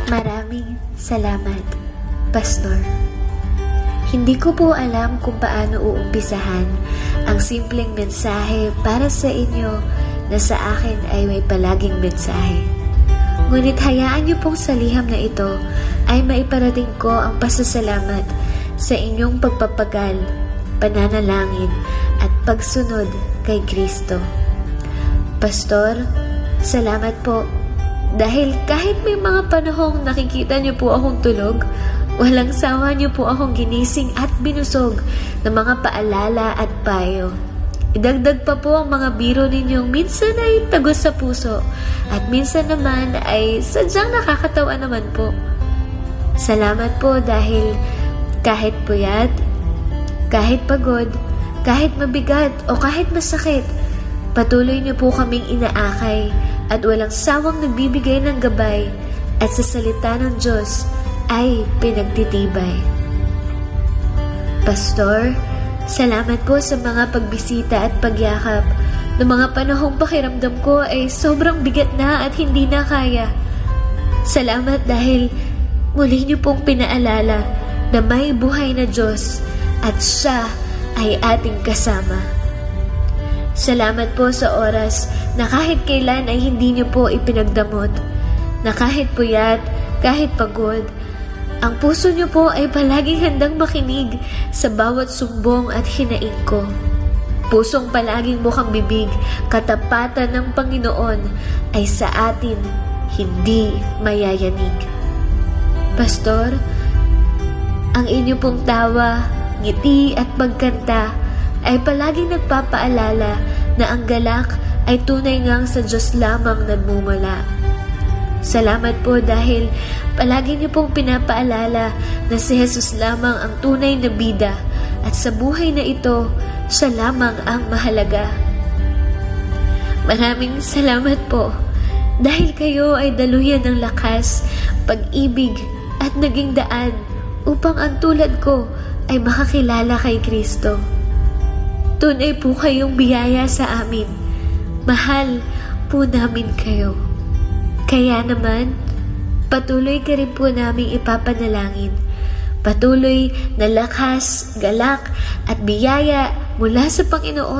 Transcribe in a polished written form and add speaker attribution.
Speaker 1: Maraming salamat, Pastor. Hindi ko po alam kung paano uumpisahan ang simpleng mensahe para sa inyo na sa akin ay may palaging mensahe. Ngunit hayaan niyo pong sa liham na ito ay maiparating ko ang pasasalamat sa inyong pagpapagal, pananalangin at pagsunod kay Kristo. Pastor, salamat po. Dahil kahit may mga panahong nakikita niyo po akong tulog, walang sawa niyo po akong ginising at binusog ng mga paalala at payo. Idagdag pa po ang mga biro ninyong minsan ay tagos sa puso at minsan naman ay sadyang nakakatawa naman po. Salamat po dahil kahit puyat, kahit pagod, kahit mabigat o kahit masakit, patuloy niyo po kaming inaakay at walang sawang nagbibigay ng gabay at sa salita ng Diyos ay pinagtitibay. Pastor, salamat po sa mga pagbisita at pagyakap. Noong mga panahong pakiramdam ko ay sobrang bigat na at hindi na kaya. Salamat dahil muli niyo pong pinaalala na may buhay na Diyos at siya ay ating kasama. Salamat po sa oras na kahit kailan ay hindi niyo po ipinagdamot, na kahit puyat, kahit pagod, ang puso niyo po ay palaging handang makinig sa bawat sumbong at hinaing ko. Pusong palaging bukang bibig, katapatan ng Panginoon ay sa atin hindi mayayanig. Pastor, ang inyo pong tawa, ngiti at pagkanta ay palaging nagpapaalala na ang galak ay tunay ngang sa Diyos lamang nagmumula. Salamat po dahil palagi niyo pong pinapaalala na si Jesus lamang ang tunay na bida at sa buhay na ito, siya lamang ang mahalaga. Maraming salamat po dahil kayo ay daluyan ng lakas, pag-ibig at naging daan upang ang tulad ko ay makakilala kay Kristo. Tunay po kayong biyaya sa amin. Mahal po namin kayo. Kaya naman, patuloy ka rin po namin ipapanalangin. Patuloy na lakas, galak at biyaya mula sa Panginoon.